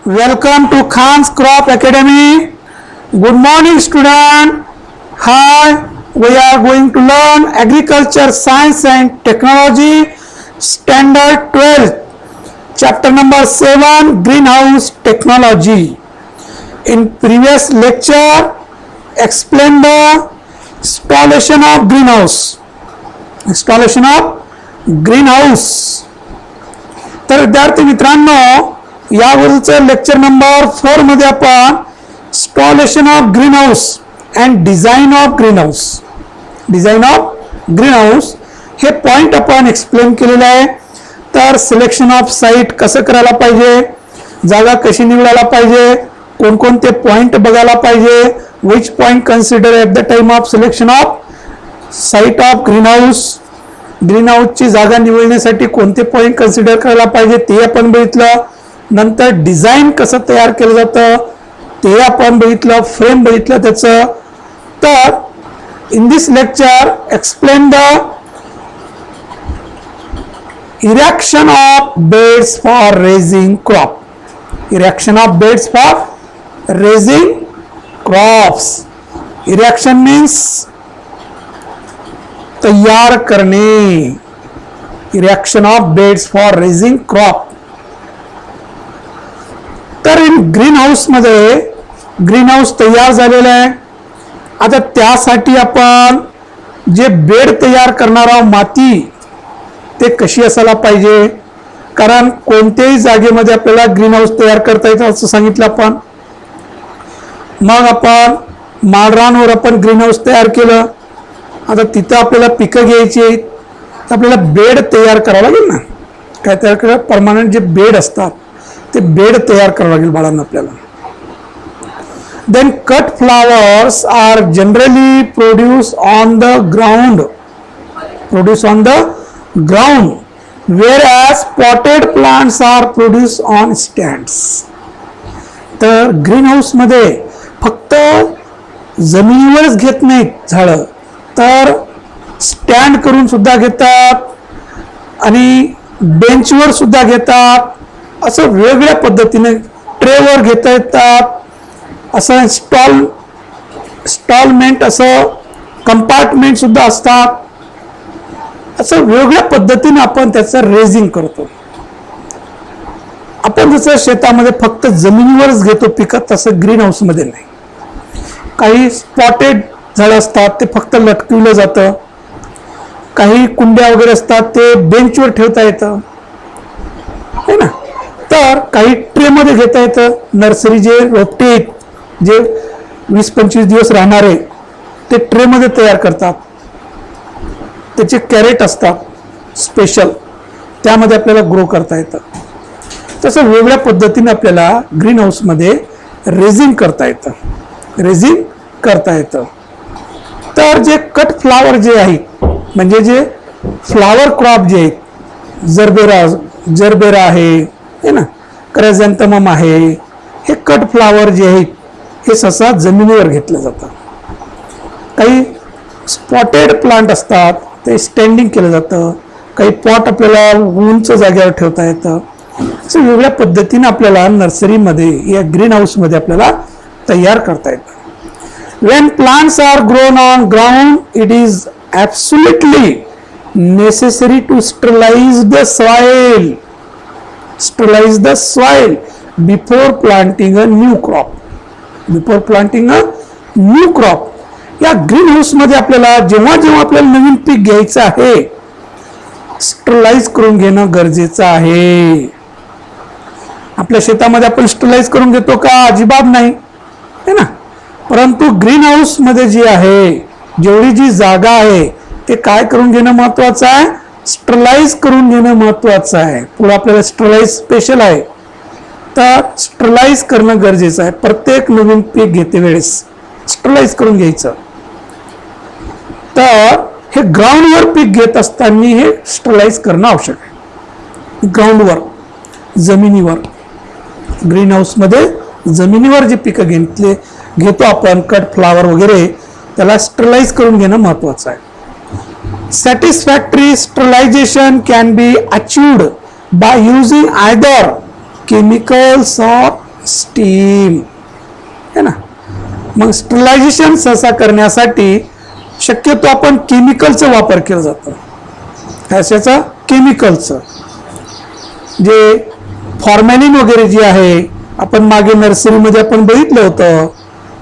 Welcome to Khan's Crop Academy. Good morning, student. Hi, we are going to learn Agriculture Science and Technology Standard 12, Chapter number 7, Greenhouse Technology. In previous lecture, explain the installation of greenhouse. Installation of greenhouse. तर विद्यार्थी मित्रांनो, यावरचं lecture number 4 मध्ये आपण installation of green house and design of green house हे point आपण explain केलेले आहे. तर सिलेक्शन ऑफ साईट कसं करायला पाहिजे, जागा कशी निवडायला पाहिजे, कोणकोणते पॉइंट बघायला पाहिजे, which point consider at the time of selection of site of green हाऊसची जागा निवडण्यासाठी कोणते पॉइंट कन्सिडर करायला पाहिजे ते आपण बघितलं. नंतर डिझाईन कसं तयार केलं जातं ते आपण बघितलं, फ्रेम बघितलं त्याचं. तर in this lecture explain the erection of beds for raising crop. Erection of beds for raising crops. Erection means तैयार करणे. Erection of beds for raising crop. तर इन ग्रीन हाऊस मध्ये ग्रीन हाऊस तयार झालेलं आहे. आता त्यासाठी आपण जे बेड तयार करणार आहोत, माती ते कशी असायला पाहिजे, कारण कोणत्याही जागेमध्ये आपल्याला ग्रीन हाऊस तयार करता येतं असं सांगितलं आपण. मग आपण माळरानवर आपण ग्रीन हाऊस तयार केलं. आता तिथं आपल्याला पिकं घ्यायची आहेत, तर आपल्याला बेड तयार करावं लागेल ना. काय तयार करा, परमानंट जे बेड असतात ते बेड तयार करावं लागेल बाळांना आपल्याला. Then cut flowers are generally produce on the ground whereas potted plants are produced on stands. तर ग्रीन हाऊस मध्ये फक्त जमिनीवरच घेत नाहीत झाडं, तर स्टँड करून सुद्धा घेतात आणि बेंचवर सुद्धा घेतात. असं वेगवेगळ्या पद्धतीने ट्रेवर घेता येतात. असं स्टॉलमेंट, असं कंपार्टमेंट सुद्धा असतात. असं वेगवेगळ्या पद्धतीने आपण त्याचं रेजिंग करतो. आपण जसं शेतामध्ये फक्त जमिनीवरच घेतो पिकं, तसं ग्रीन हाऊस मध्ये नाही. काही स्पॉटेड झाडं असतात ते फक्त लटकवलं जातं. काही कुंड्या वगैरे असतात ते बेंचवर ठेवता येतं है ना. तर काही ट्रे मध्ये घेता येतं. नर्सरी जे रोपटे आहेत, जे 20-25 दिवस राहणारे, ते ट्रे मध्ये तयार करतात. त्याचे कॅरेट असतात स्पेशल, त्यामध्ये आपल्याला ग्रो करता येतं. तसं वेगळ्या पद्धतीने आपल्याला ग्रीन हाऊस मध्ये रेजिंग करता येतं. तर जे कट फ्लावर जे आहेत, म्हणजे जे फ्लावर क्रॉप जे आहेत, जरबेरा आहे ना, क्रायझॅन्थमम आहे, हे कट फ्लावर जे आहेत हे सहसा जमिनीवर घेतलं जातं. काही स्पॉटेड प्लांट असतात ते स्टँडिंग केलं जातं. काही पॉट आपल्याला उंच जागेवर ठेवता येतं. असं वेगळ्या पद्धतीने आपल्याला नर्सरीमध्ये या ग्रीन हाऊसमध्ये आपल्याला तयार करता येतं. When plants are grown on ground, it is absolutely necessary to sterilize the soil before planting a new crop. या ग्रीन हाऊस मध्ये आपल्याला जेव्हा आपल्याला नवीन पीक घ्यायचं आहे, स्टरलाइज करून घेणं गरजेचं आहे. आपल्या शेतामध्ये आपण स्टरलाइज करून घेतो का? अजिबात नाही है ना. परंतु ग्रीन हाऊस मध्ये जी आहे, जेवढी जी जागा आहे ते काय करून घेणं महत्वाचं आहे, स्टरलाइज करून घेणं महत्वाचं आहे. पुढे आपल्याला स्टरलाइज स्पेशल आहे, तर स्टरलाइज करणं गरजेचं आहे. प्रत्येक नवीन पीक घेते वेळेस स्टरलाइज करून घ्यायचं. तर हे ग्राउंडवर पीक घेत असताना हे स्टरलाइज करणं आवश्यक आहे. ग्राउंडवर, जमिनीवर, ग्रीन हाऊस मध्ये जमिनीवर जे पिकं घेतो आपण, कट फ्लावर वगैरे, त्याला स्टरलाइज करून घेणं महत्वाचं आहे. Satisfactory sterilization can be achieved by using either chemicals or steam है ना. मग स्टरलायझेशन सहसा करण्यासाठी शक्यतो आपण केमिकलचा वापर केला जातो. कशाचा? केमिकलचं. जे फॉर्मॅलिन वगैरे जे आहे, आपण मागे नर्सरीमध्ये आपण बघितलं होतं,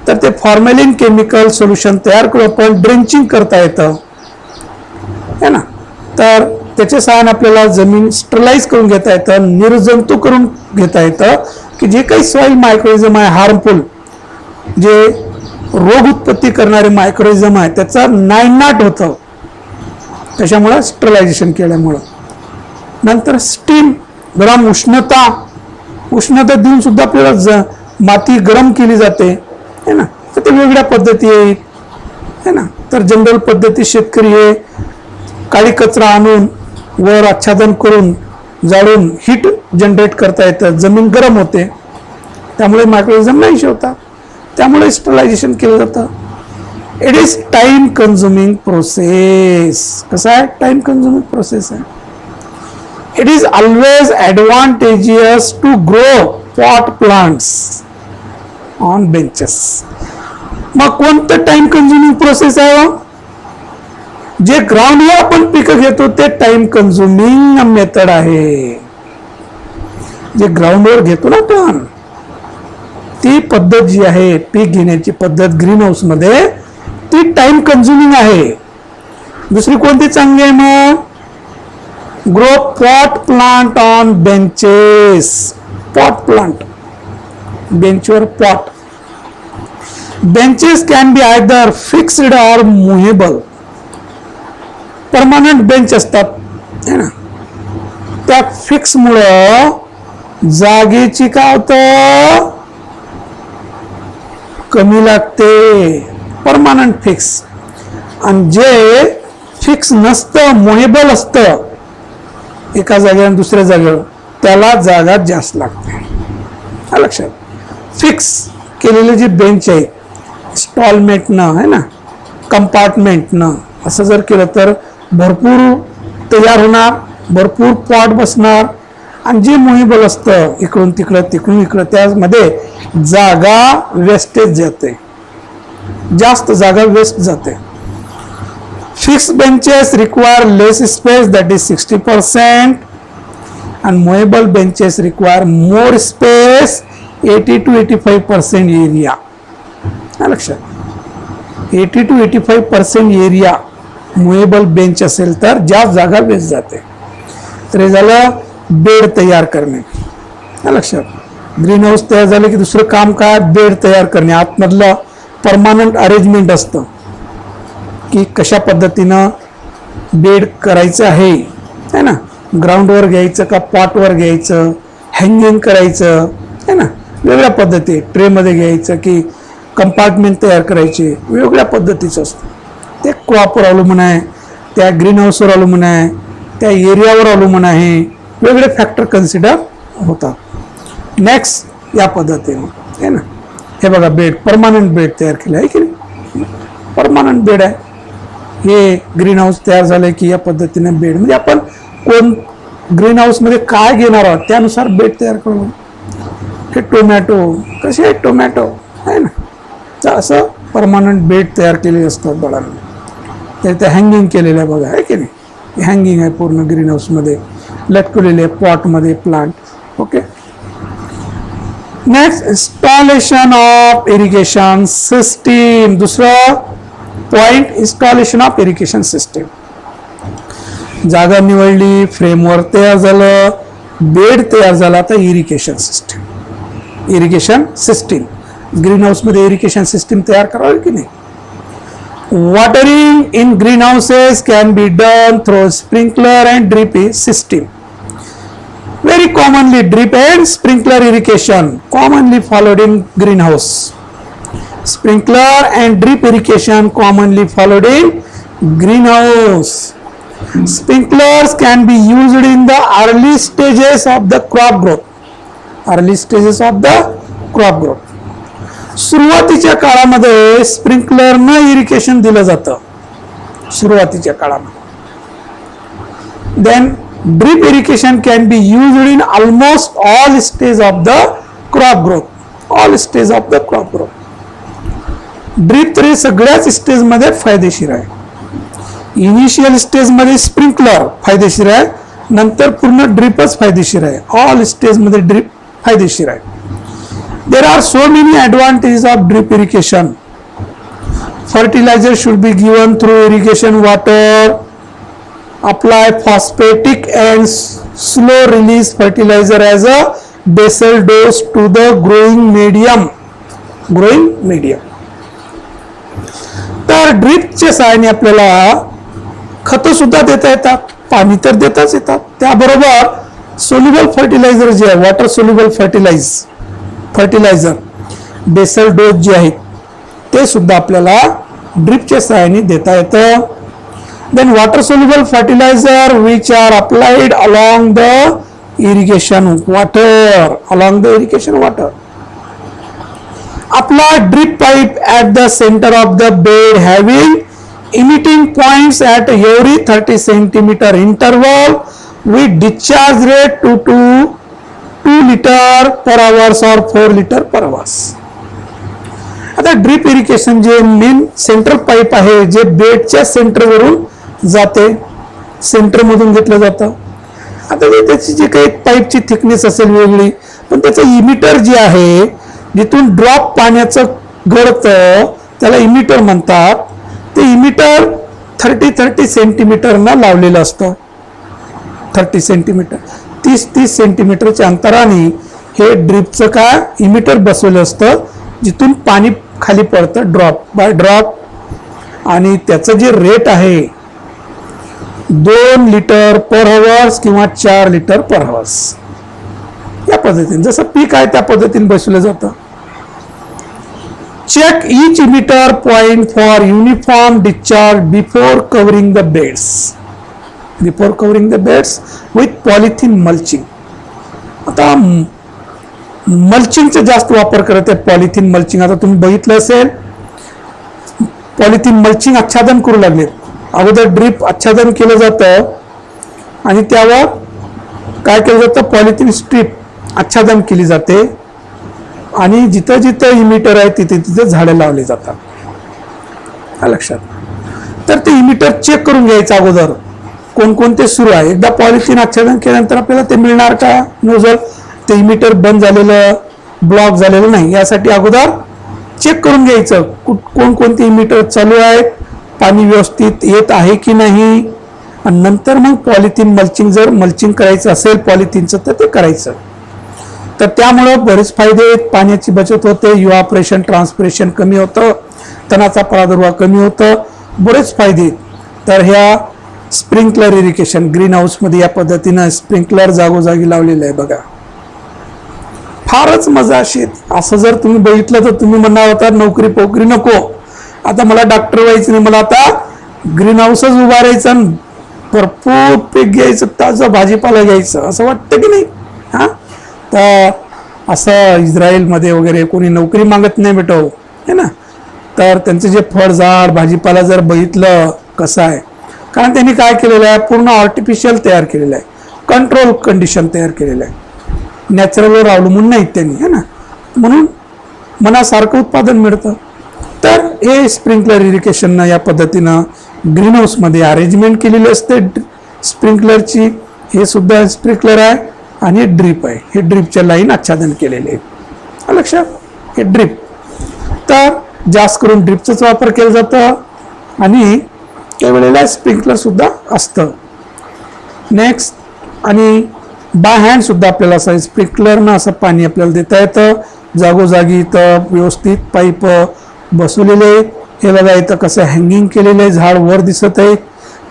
तर ते फॉर्मॅलिन केमिकल सोल्युशन तयार करून आपण ड्रेंचिंग करता येतं है ना. तर त्याच्या सहाय्याने आपल्याला जमीन स्टरलाइज करून घेता येतं, निर्जंतू करून घेता येतं, की जे काही सॉइल मायक्रोइझम आहे हार्मफुल, जे रोग उत्पत्ती करणारे मायक्रोइझम आहे, त्याचा नायनाट होतं त्याच्यामुळं, स्टरलायझेशन केल्यामुळं. नंतर स्टीम, गरम उष्णता देऊन सुद्धा आपल्याला माती गरम केली जाते है ना. तर ते वेगळ्या पद्धती आहेत है ना. तर जनरल पद्धती शेतकरी हे काळी कचरा आणून वर आच्छादन करून जाळून हीट जनरेट करता येतं, जमीन गरम होते, त्यामुळे मायक्रोइझम नाहीसे होतात, त्यामुळे स्टरलायझेशन केलं जातं. It is time consuming process. कसं आहे? टाइम कन्झ्युमिंग प्रोसेस आहे. It is always advantageous to grow pot plants on benches. मग कोणतं टाइम कन्झ्युमिंग प्रोसेस आहे? जे ग्राउंडवर आपण पिकं घेतो ते टाइम कन्झ्युमिंग मेथड आहे. जे ग्राउंडवर घेतो ना आपण, ती पद्धत जी आहे पीक घेण्याची पद्धत ग्रीन हाऊस मध्ये, ती टाइम कन्झ्युमिंग आहे. दुसरी कोणती चांगली आहे मग? Grow pot plant on benches. Pot plant, बेंचवर pot. Benches can be either fixed or movable. Permanent bench असतात है ना, त्या फिक्स मुळे जागेची काय होतं? कमी लागते. Permanent fix. आणि जे फिक्स नसतं, मुव्हेबल असतं, एका जागेवर दुसऱ्या जागेवर, त्याला जागा जास्त लागते. लक्षात. फिक्स केलेले जे बेंच आहे, स्टॉलमेटनं है ना, कंपार्टमेंटनं असं जर केलं तर भरपूर तयार होणार, भरपूर पॉट बसणार. आणि जे मुव्हेबल असतं, इकडून तिकडं तिकडून इकडं, त्यामध्ये जागा वेस्टेज जाते, जास्त जागा वेस्ट जाते. Fix benches require less space, that is 60%, and movable benches require more space, 80 to 85% area. लक्षात. 80 to 85% एरिया मुव्हेबल बेंच असेल तर जास्त जागा वेस्ट जाते. तर हे झालं बेड तयार करणे. लक्षात. ग्रीन हाऊस तयार झाले की दुसरं काम काय? बेड तयार करणे. आतमधलं परमानंट अरेंजमेंट असतं की कशा पद्धतीनं बेड करायचं आहे है ना. ग्राउंडवर घ्यायचं का पॉटवर घ्यायचं, हँगिंग करायचं है ना, वेगळ्या पद्धती. ट्रेमध्ये घ्यायचं की कंपार्टमेंट तयार करायचे, वेगवेगळ्या पद्धतीचं असतं. ते क्रॉपवर अवलंबून आहे, त्या ग्रीन हाऊसवर अवलंबून आहे, त्या एरियावर अवलंबून आहे, वेगळे फॅक्टर कन्सिडर होतात. नेक्स्ट या पद्धतीनं आहे ना. हे बघा बेड, परमानंट बेड तयार केलं आहे की नाही, परमानंट बेड आहे. हे ग्रीन हाऊस तयार झालं की या पद्धतीने बेड, म्हणजे आपण कोण ग्रीन हाऊस मध्ये काय घेणार आहोत त्यानुसार बेड तयार करू. हे टोमॅटो कसे आहेत? टोमॅटो आहे ना, तर असं परमानंट बेड तयार केलेले असतात बाळांना. तर ते हँगिंग केलेलं आहे बघा, आहे की नाही. हँगिंग आहे पूर्ण ग्रीन हाऊस मध्ये लटकवलेले पॉट मध्ये plant. Okay. Next, installation of irrigation system. दुसरं point, installation of irrigation system. जागा निवडली, फ्रेमवर्क तयार झालं, बेड तयार झाला, आता irrigation system. Irrigation system green house मध्ये इरिगेशन सिस्टीम तयार करावी की नाही. Watering in green houses can be done through sprinkler and drip system. Very commonly drip and sprinkler irrigation commonly followed in greenhouse. Sprinkler and drip irrigation commonly followed in greenhouse. Sprinklers can be used in the early stages of the crop growth. Early stages of the crop growth. सुरुवातीच्या काळामध्ये स्प्रिंकलरनं irrigation दिलं जातं, सुरुवातीच्या काळामध्ये. Then drip irrigation can be used in almost all stages of the crop growth. All stage of the crop growth. Drip तर सगळ्याच स्टेजमध्ये फायदेशीर आहे. इनिशियल स्टेजमध्ये स्प्रिंकलर फायदेशीर आहे, नंतर पूर्ण ड्रीपच फायदेशीर आहे. ऑल स्टेजमध्ये ड्रीप फायदेशीर आहे. There are so many advantages of drip irrigation. Fertiliser should be given through irrigation water. Apply phosphatic and slow release fertiliser as a basal dose to the growing medium. तर ड्रीपच्या सहाय्याने आपल्याला खतं सुद्धा देता येतात, पाणी तर देताच येतात. त्याबरोबर सोल्युबल फर्टिलायझर जे आहे, water soluble fertiliser basal dose जे आहेत ते सुद्धा आपल्याला ड्रीपच्या सहाय्याने देता येतं. Then water soluble fertiliser which are applied along the irrigation water. Apply drip pipe at the center of the bed having emitting points at every 30 cm interval with discharge rate to 2 liter per hour or 4 liter per hour. आता drip irrigation जे main central pipe आहे जे बेडच्या सेंटरवरून जाते, सेंटरमधून घेतलं जातं. आता त्याची जी काही पाईपची थिकनेस असेल वेगळी, पण त्याचं इमिटर जे आहे जिथून ड्रॉप पाण्याचं गळतं त्याला इमिटर म्हणतात. ते इमिटर 30 सेंटीमीटरनं लावलेलं असतं. 30 सेंटीमीटर 30 सेंटीमीटरच्या अंतराने हे ड्रिपचं काय इमिटर बसवलं असतं, जिथून पाणी खाली पडतं ड्रॉप बाय ड्रॉप. आणि त्याचं जे रेट आहे 2 लिटर पर हवर्स किंवा 4 लिटर पर हवर्स या पद्धतीने जसं पीक आहे त्या पद्धतीने बसवलं जातं. Check each emitter point for uniform discharge before covering the beds with polythene mulching. आता मल्चिंगचा जास्त वापर करत आहे, पॉलिथिन मल्चिंग. आता तुम्ही बघितलं असेल पॉलिथिन मल्चिंग आच्छादन करू लागले. अगोदर ड्रीप आच्छादन केलं जातं आणि त्यावर काय केलं जातं, पॉलिथिन स्ट्रीप आच्छादन केली जाते आणि जिथं जिथं इमिटर आहे तिथे तिथे झाडं लावली जातात. लक्षात. तर ते इमिटर चेक करून घ्यायचं अगोदर कोणकोणते सुरू आहे. एकदा पॉलिथिन आच्छादन केल्यानंतर आपल्याला ते मिळणार का नोझल, ते इमिटर बंद झालेलं ब्लॉक झालेलं नाही, यासाठी अगोदर चेक करून घ्यायचं कोणकोणते इमिटर चालू आहेत, पाणी व्यवस्थित येत आहे की नाही. आणि नंतर मग पॉलिथिन मल्चिंग, जर मल्चिंग करायचं असेल पॉलिथिनचं तर ते करायचं. तर त्यामुळं बरेच फायदे आहेत. पाण्याची बचत होते, इव्हॅपोरेशन ट्रान्सपिरेशन कमी होतं, तणाचा प्रादुर्भाव कमी होतं, बरेच फायदे आहेत. तर ह्या स्प्रिंकलर इरिगेशन ग्रीन हाऊसमध्ये या पद्धतीनं स्प्रिंकलर जागोजागी लावलेलं आहे बघा. फारच मजा अशी. असं जर तुम्ही बघितलं तर तुम्ही म्हणणार होता नोकरी पोकरी नको, आता मला डॉक्टर व्हायचं नाही, मला आता ग्रीन हाऊसच उभारायचं, भरपूर पीक घ्यायचं, ताजं भाजीपाला घ्यायचं, असं वाटतं की नाही. हा, तर असं इस्रायलमध्ये वगैरे कोणी नोकरी मागत नाही बेटो, है ना. तर त्यांचं जे फळझाड भाजीपाला जर बघितलं कसं आहे, कारण त्यांनी काय केलेलं आहे, पूर्ण आर्टिफिशियल तयार केलेलं आहे, कंट्रोल कंडिशन तयार केलेलं आहे, नॅचरलवर अवलंबून नाहीत त्यांनी, है ना. म्हणून मनासारखं उत्पादन मिळतं. तर हे स्प्रिंकलर इरिगेशननं या पद्धतीनं ग्रीन हाऊसमध्ये अरेंजमेंट केलेली असते स्प्रिंकलरची. हे सुद्धा स्प्रिंकलर आहे आणि ड्रीप आहे. हे ड्रीपच्या लाईन आच्छादन केलेले आहेत. लक्षात. हे ड्रीप, तर जास्त करून ड्रीपचाच वापर केला जातं आणि काही वेळेला स्प्रिंकलर सुद्धा असतं. नेक्स्ट, आणि बाय हँड सुद्धा आपल्याला असं स्प्रिंकलरनं असं पाणी आपल्याला देता येतं. जागोजागी इथं व्यवस्थित पाईप बसवलेले आहेत. हे बघा इथं कसं हँगिंग केलेलं आहे, झाड वर दिसत आहे.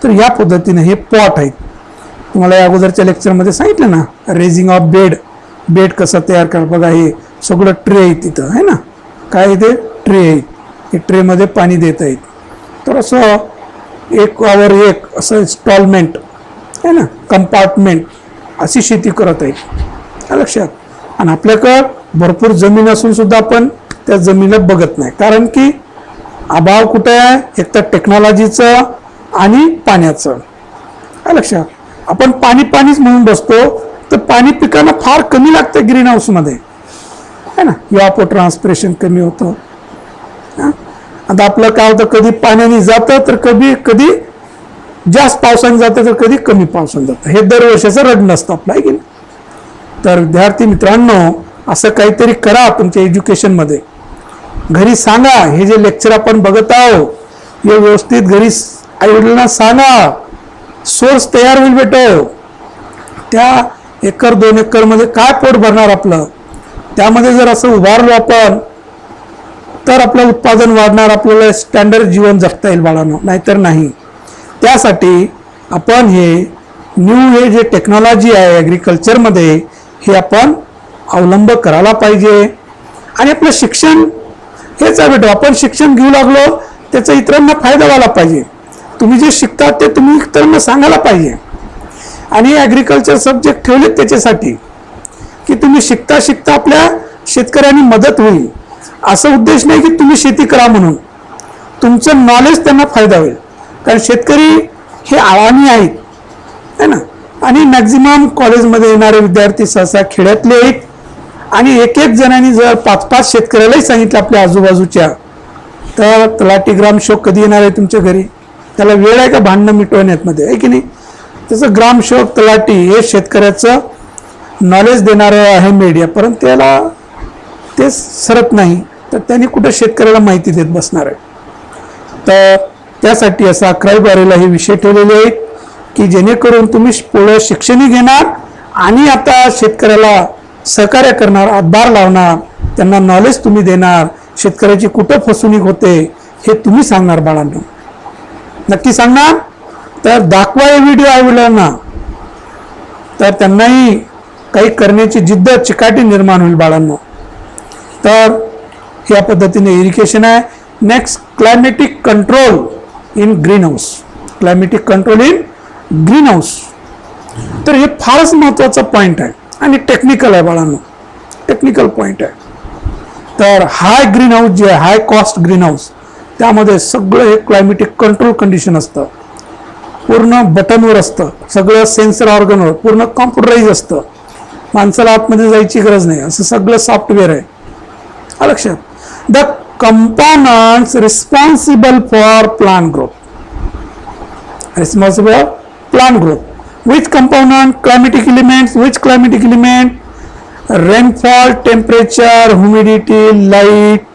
तर या पद्धतीने हे पॉट आहेत. तुम्हाला या अगोदरच्या लेक्चरमध्ये सांगितलं ना, रेझिंग ऑफ बेड कसं तयार कर. बघा हे सगळं ट्रे आहे तिथं, आहे ना. काय ते ट्रे आहेत, हे ट्रेमध्ये पाणी देत आहेत. तर असं एक वर एक असं इन्स्टॉलमेंट आहे ना, कंपार्टमेंट अशी शेती करत आहेत. लक्षात. आणि आपल्याकडं भरपूर जमीन असून सुद्धा आपण त्या जमिनीला बघत नाही, कारण की अभाव कुठे आहे, एक तर टेक्नॉलॉजीचं आणि पाण्याचं. लक्षात. आपण पाणीच म्हणून बसतो, तर पाणी पिकांना फार कमी लागतं ग्रीन हाऊसमध्ये, है ना, इव्हापोट्रान्सपिरेशन कमी होतं. आता आपलं काय होतं, कधी पाण्याने जातं तर कधी जास्त पावसाने जातं तर कधी कमी पावसाने जातं. हे दरवर्षाचं रडणं असतं आपलं, आहे की नाही. तर विद्यार्थी मित्रांनो, असं काहीतरी करा तुमच्या एज्युकेशनमध्ये. घरी सांगा, हे जे लेक्चर आपण बघत आहोत हे व्यवस्थित घरी आई वडिलांना सांगा. सोर्स तयार होईल बेटो. त्या 1-2 एकरमध्ये काय पोट भरणार आपलं. त्यामध्ये जर असं उभारलो आपण तर आपलं उत्पादन वाढणार, आपल्याला स्टँडर्ड जीवन जगता येईल बाळांनो, नाहीतर नाही. त्यासाठी आपण हे हे जे टेक्नॉलॉजी आहे ॲग्रिकल्चरमध्ये हे आपण अवलंब करायला पाहिजे. आणि आपलं शिक्षण हेच आहे बेटा, आपण शिक्षण घेऊ लागलो त्याचा इतरांना फायदा व्हायला पाहिजे. तुम्ही जे शिकता ते तुम्ही इतरांना सांगायला पाहिजे. आणि ॲग्रिकल्चर सब्जेक्ट ठेवलेत त्याच्यासाठी की तुम्ही शिकता शिकता आपल्या शेतकऱ्यांनी मदत होईल. असं उद्देश नाही की तुम्ही शेती करा म्हणून, तुमचं नॉलेज त्यांना फायदा होईल. कारण शेतकरी हे आळाणी आहेत, है ना. आणि मॅक्झिमम कॉलेजमध्ये येणारे विद्यार्थी सहसा खेड्यातले आहेत. आणि एक जणांनी जर 5-5 शेतकऱ्यालाही सांगितलं आपल्या आजूबाजूच्या, तर तलाठी ग्रामसेवक कधी येणार आहे तुमच्या घरी. त्याला वेळ आहे का भांडणं मिटवण्यामध्ये, आहे की नाही. त्याचं ग्रामसेवक तलाठी हे शेतकऱ्याचं नॉलेज देणारं आहे मीडिया, परंतु त्याला ते सरत नाही, तर त्यांनी कुठं शेतकऱ्याला माहिती देत बसणार आहे. तर त्यासाठी असं 11वी-12वीला हे विषय ठेवलेले आहेत की जेणेकरून तुम्ही पुढे शिक्षणही घेणार आणि आता शेतकऱ्याला सहकार्य करणार, हातभार लावणार, त्यांना नॉलेज तुम्ही देणार. शेतकऱ्याची कुठं फसवणूक होते हे तुम्ही सांगणार बाळांनो, नक्की सांगणार. तर दाखवा हे व्हिडिओ आई वडिलांना, तर त्यांनाही काही करण्याची जिद्द चिकाटी निर्माण होईल बाळांनो. तर या पद्धतीने इरिगेशन आहे. Next, climatic control in green house. Climatic control in green house. तर हे फारच महत्त्वाचा पॉईंट आहे आणि टेक्निकल आहे बाळांनो, टेक्निकल पॉईंट आहे. तर हाय ग्रीन हाऊस जे आहे, हाय कॉस्ट ग्रीन हाऊस, त्यामध्ये सगळं हे क्लायमेटिक कंट्रोल कंडिशन असतं. पूर्ण बटनवर असतं, सगळं सेन्सर ऑर्गनवर, पूर्ण कॉम्प्युटराईज असतं. माणसाला आतमध्ये जायची गरज नाही, असं सगळं सॉफ्टवेअर आहे. लक्षात. The components responsible for plant growth. Responsible for plant growth. Which component? Climatic elements. Which climatic element? Rainfall, temperature, humidity, light,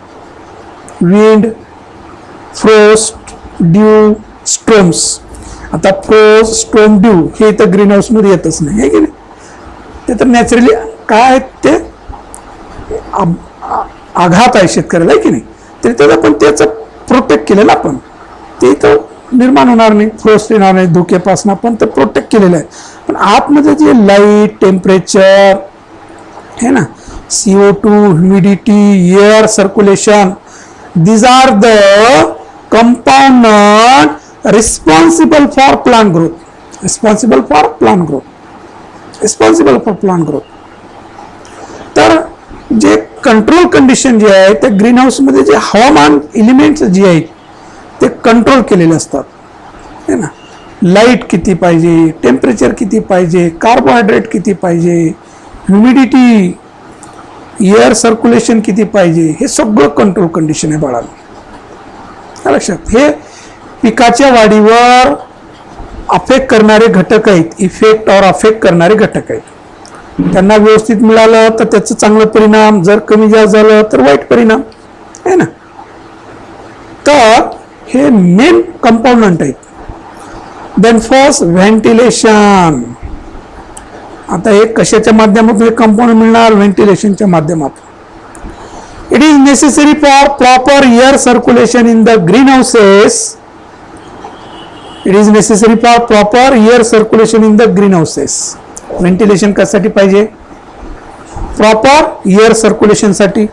wind, frost, dew, storms. आता frost, storm, dew हे तर ग्रीन हाऊस मध्ये येतच नाही, आहे की नाही. ते तर नॅचरली काय ते आघात आहे शेतकऱ्याला, आहे की नाही. तरी त्याला पण त्याचं प्रोटेक्ट केलेलं आपण, ते तर निर्माण होणार नाही, फ्रोस्ट येणार नाही, धोक्यापासून आपण तर प्रोटेक्ट केलेलं आहे. पण आतमध्ये जे लाईट, टेम्परेचर है ना, CO2, humidity, air circulation, these are the component responsible for plant growth. Responsible for plant growth. Responsible for plant growth. तर जे कंट्रोल कंडिशन जे आहे ते ग्रीन हाऊस मध्ये जे हवामान एलिमेंट्स जे आहेत ते कंट्रोल केलेले असतात, है ना. लाईट किती पाहिजे, टेम्परेचर किती पाहिजे, कार्बोहायड्रेट किती पाहिजे, ह्युमिडिटी, एअर सर्क्युलेशन किती पाहिजे, हे सगळं कंट्रोल कंडिशन आहे बाळांनो. लक्षात. हे पिकाच्या वाढीवर अफेक्ट करणारे घटक आहेत, इफेक्ट और अफेक्ट करणारे घटक आहेत. त्यांना व्यवस्थित मिळालं तर त्याचं चांगलं परिणाम, जर कमी जास्त झालं तर वाईट परिणाम, आहे ना. तर हे मेन कंपोनंट आहेत. Then first, ventilation. आता हे कशाच्या माध्यमातून हे कंपोनंट मिळणार? व्हेंटिलेशनच्या माध्यमातून. It is necessary for proper air circulation in the green houses. It is necessary for proper air circulation in the green houses. Ventilation कशासाठी पाहिजे? प्रॉपर एअर सर्क्युलेशन साठी,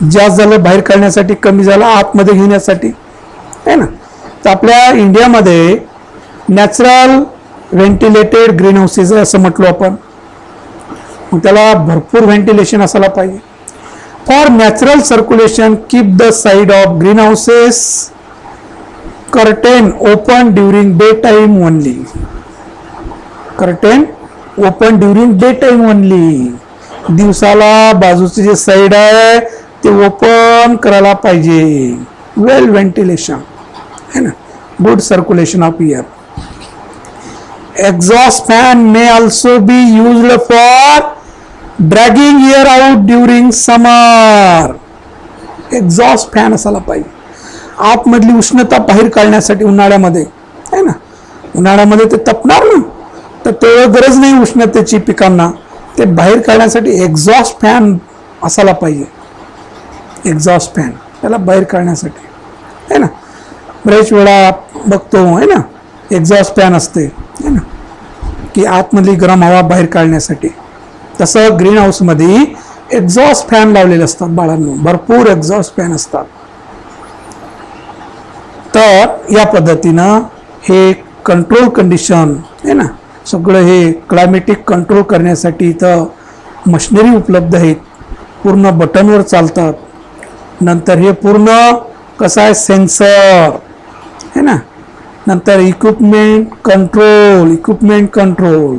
जास्त झालं बाहेर काढण्यासाठी, कमी झालं आतमध्ये घेण्यासाठी, आहे ना. तर आपल्या इंडियामध्ये नॅचरल व्हेंटिलेटेड ग्रीन हाऊसेस असं म्हटलो आपण, मग त्याला भरपूर व्हेंटिलेशन असायला पाहिजे. For natural circulation keep the side of green houses curtain open during day time only. Curtain open during day time only. दिवसाला बाजूचे जे साईड आहे ते ओपन करायला पाहिजे. वेल व्हेंटिलेशन है ना, good circulation of air. Exhaust fan may also be used for dragging air out during summer. Exhaust fan असायला पाहिजे आतमधली उष्णता बाहेर काढण्यासाठी. उन्हाळ्यामध्ये आहे ना, उन्हाळ्यामध्ये ते तपणार ना, तर तेवढं गरज नाही उष्णतेची पिकांना, ते बाहेर काढण्यासाठी एक्झॉस्ट फॅन असायला पाहिजे. एक्झॉस्ट फॅन त्याला बाहेर काढण्यासाठी आहे ना. बरेच वेळा बघतो आहे ना, एक्झॉस्ट फॅन असते आहे ना, की आतमधली गरम हवा बाहेर काढण्यासाठी. तसं ग्रीन हाऊसमध्ये एक्झॉस्ट फॅन लावलेले असतात बाळांनो, भरपूर एक्झॉस्ट फॅन असतात. तर या पद्धतीनं हे कंट्रोल कंडिशन आहे ना, सगळं हे क्लायमेटिक कंट्रोल करण्यासाठी इथं मशिनरी उपलब्ध आहेत, पूर्ण बटनवर चालतात. नंतर हे पूर्ण कसं आहे, सेन्सर है ना, नंतर इक्विपमेंट कंट्रोल,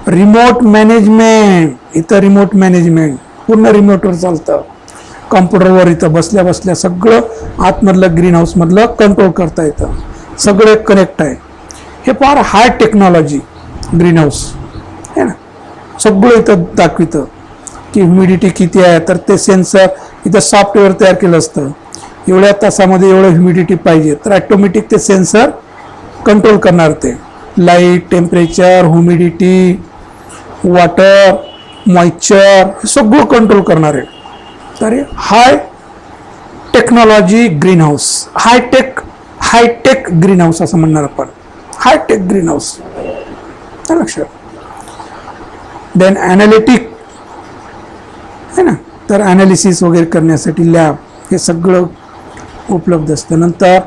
रिमोट मॅनेजमेंट. इथं रिमोट मॅनेजमेंट पूर्ण रिमोटवर चालतं, कॉम्प्युटरवर. इथं बसल्या बसल्या सगळं आतमधलं ग्रीन हाऊस मधलं कंट्रोल करता येतं, सगळे कनेक्ट आहे. हे फार हाय टेक्नॉलॉजी ग्रीन हाऊस आहे ना. सगळं इथं दाखवितं की ह्युमिडिटी किती आहे, तर ते सेन्सर इथं सॉफ्टवेअर तयार केलं असतं. एवढ्या तासामध्ये एवढं ह्युमिडिटी पाहिजे, तर ऑटोमॅटिक ते सेन्सर कंट्रोल करणार. ते light, temperature, humidity, water, moisture हे सगळं कंट्रोल करणार आहे. तर हे high technology greenhouse, hi-tech greenhouse असं म्हणणार आपण, हायटेक ग्रीन हाऊस लक्षात. देन ॲनालिटिक है ना, तर ॲनालिसिस वगैरे करण्यासाठी लॅब हे सगळं उपलब्ध असतं. नंतर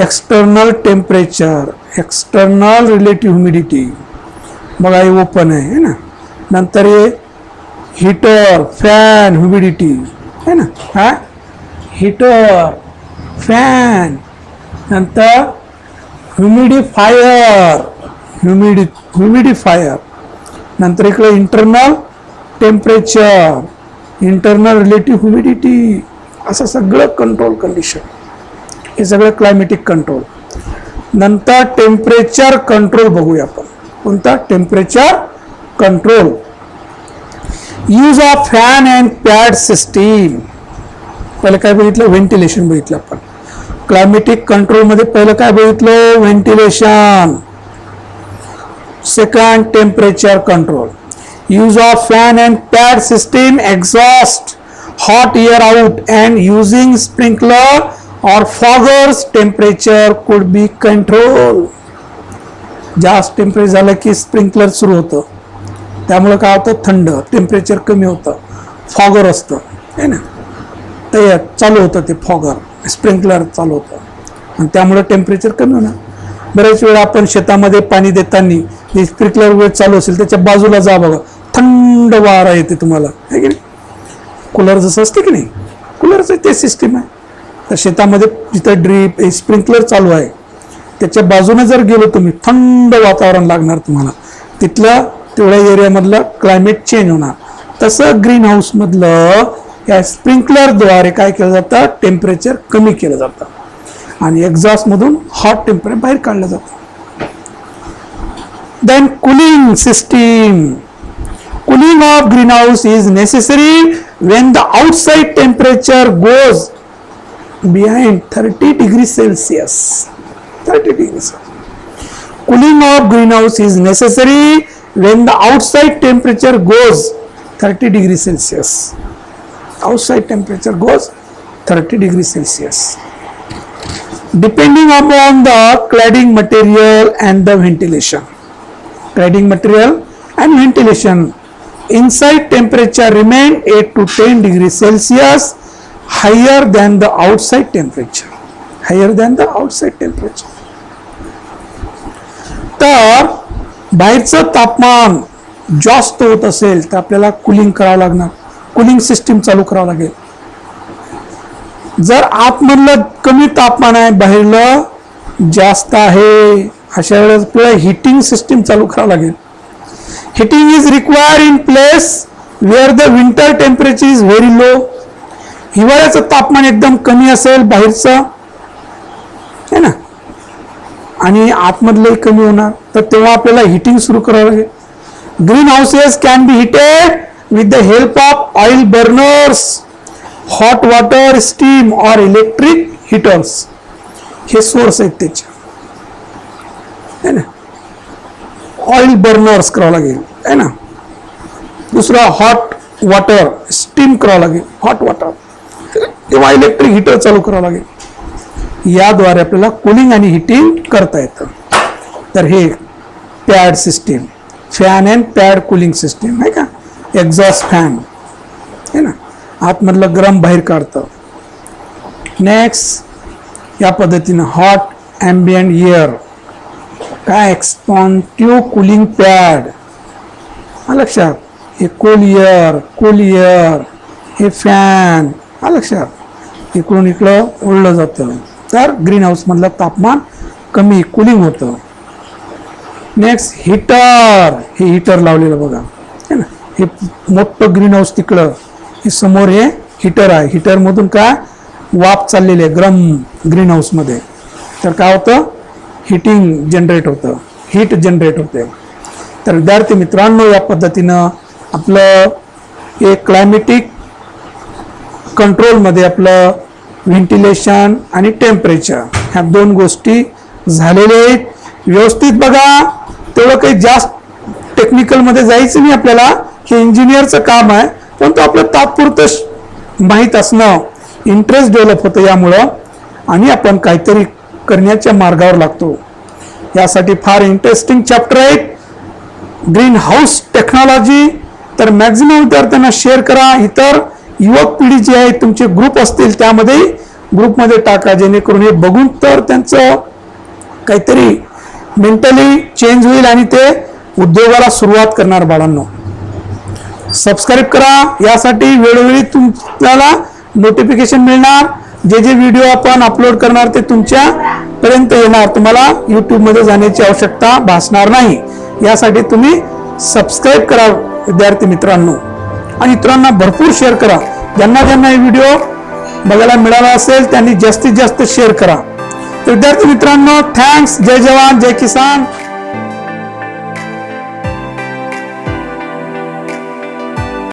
external temperature, external relative humidity बघा हे ओपन आहे ना. नंतर हे हीटर, फॅन, ह्युमिडिटी है ना, हा हीटर, फॅन. नंतर ह्युमिडिफायर. नंतर इकडे internal temperature, internal relative humidity, असं सगळं कंट्रोल कंडिशन. हे सगळं क्लायमेटिक कंट्रोल. नंतर टेम्परेचर कंट्रोल बघूया आपण. कोणता? Temperature control. Use of fan and pad system. पहिलं काय बघितलं? व्हेंटिलेशन बघितलं आपण. क्लायमेटिक कंट्रोल मध्ये पहिलं काय बघितलं? Ventilation. Second temperature control. use of fan and pad system, exhaust hot air out, and using sprinkler or foggers temperature could be controlled. जास्त टेम्परेचर झालं की स्प्रिंकलर सुरू होतं, त्यामुळे काय होतं? थंड टेम्परेचर कमी होतं. फॉगर असतं है ना, ते चालू होतं, ते फॉगर स्प्रिंकलर चालू होतं आणि त्यामुळे टेम्परेचर कमी होणार. बरेच वेळा आपण शेतामध्ये पाणी देताना स्प्रिंकलर वेळ चालू असेल त्याच्या बाजूला जा बघा, थंड वारा येते तुम्हाला, आहे की नाही? कूलर जसं असते की नाही, कूलरचं ते सिस्टीम आहे. तर शेतामध्ये जिथं ड्रीप स्प्रिंकलर चालू आहे त्याच्या बाजूने जर गेलो तुम्ही, थंड वातावरण लागणार तुम्हाला. तिथलं तेवढ्या एरियामधलं क्लायमेट चेंज होणार. तसं ग्रीन हाऊस मधलं या स्प्रिंकलरद्वारे काय केलं जातं? टेम्परेचर कमी केलं जातं आणि एक्झॉस्ट मधून हॉट टेम्परेचर बाहेर काढलं जातं. Then cooling system. Cooling of greenhouse is necessary when the outside temperature goes behind 30 degrees Celsius. 30 degrees. Cooling of greenhouse is necessary when the outside temperature goes 30 degrees Celsius. Outside temperature goes 30 degrees Celsius. Depending upon the cladding material and the ventilation. Cladding material and ventilation. Inside temperature remain 8 to 10 degrees Celsius higher than the outside temperature. Higher than the outside temperature. तर बाहेरचं तापमान जास्त होत असेल तर आपल्याला cooling करावं लागणार, कूलिंग सिस्टीम चालू करावं लागेल. जर आतमधलं कमी तापमान आहे, बाहेरलं जास्त आहे, अशा वेळेस आपल्याला हिटिंग सिस्टीम चालू करावं लागेल. Heating is required in place where the winter temperature is very low, हिवाळ्याचं तापमान एकदम कमी असेल बाहेरचं है ना, आणि आतमधलंही कमी होणार, तर तेव्हा आपल्याला हिटिंग सुरू करावं लागेल. Green houses can be heated with the help of oil burners, hot water, steam और इलेक्ट्रिक हिटर्स. हे सोर्स आहेत त्याचे है ना. ऑइल बर्नर्स करावं लागेल है ना. दुसरा हॉट वॉटर, स्टीम करावं लागेल, हॉट वॉटर किंवा इलेक्ट्रिक हिटर चालू करावं लागेल. याद्वारे आपल्याला कूलिंग आणि हिटिंग करता येतं. तर हे pad system, fan and pad cooling system आहे का. एक्झॉस्ट फॅन है ना, आतमधलं गरम बाहेर काढतं. नेक्स्ट या पद्धतीनं हॉट ॲम्बियंट एअर, काय एक्सपॉन्टिव्ह कूलिंग पॅड. लक्षात, हे कूल एअर, हे फॅन लक्षात, इकडून इकडं ओढलं जातं, तर ग्रीन हाऊस मधलं तापमान कमी कूलिंग होतं. नेक्स्ट हिटर, हे हिटर लावलेलं बघा है ना. हे मोठं ग्रीन हाऊस तिकडं, हे समोर हे हिटर आहे. हिटर मधून काय वाफ चाललेली आहे गरम ग्रीन हाऊस मध्ये, तर काय होतं, हिटिंग जनरेट होतं, हीट जनरेट होते. तर विद्यार्थी मित्रांनो, या पद्धतीनं आपलं एक क्लायमेटिक कंट्रोलमध्ये आपलं व्हेंटिलेशन आणि टेम्परेचर ह्या दोन गोष्टी झालेल्या आहेत. व्यवस्थित बघा, तेवढं काही जास्त टेक्निकलमध्ये जायचं नाही आपल्याला, हे इंजिनियरचं काम आहे, पण तो आपलं तात्पुरतं माहीत असणं, इंटरेस्ट डेव्हलप होतं यामुळं, आणि आपण काहीतरी करण्याच्या मार्गावर लागतो. यासाठी फार इंटरेस्टिंग चॅप्टर आहेत ग्रीन हाऊस टेक्नॉलॉजी. तर मॅक्झिमम विद्यार्थ्यांना शेअर करा. इतर युवक पिढी जी आहे, तुमचे ग्रुप असतील त्यामध्ये ग्रुपमध्ये टाका, जेणेकरून हे बघून तर त्यांचं काहीतरी मेंटली चेंज होईल आणि ते उद्योगाला सुरुवात करणार. बाळांनो, सबस्क्राईब करा. यासाठी वेळोवेळी तुम्हाला नोटिफिकेशन मिळणार. जे जे व्हिडिओ आपण अपलोड करणार ते तुमच्या पर्यंत येणार. तुम्हाला यूट्यूबमध्ये जाण्याची आवश्यकता भासणार नाही. यासाठी तुम्ही सबस्क्राईब करा विद्यार्थी मित्रांनो, आणि इतरांना भरपूर शेअर करा. ज्यांना ज्यांना हे व्हिडिओ बघायला मिळाला असेल त्यांनी जास्तीत जास्त शेअर करा. तर विद्यार्थी मित्रांनो, थँक्स. जय जवान जय किसान.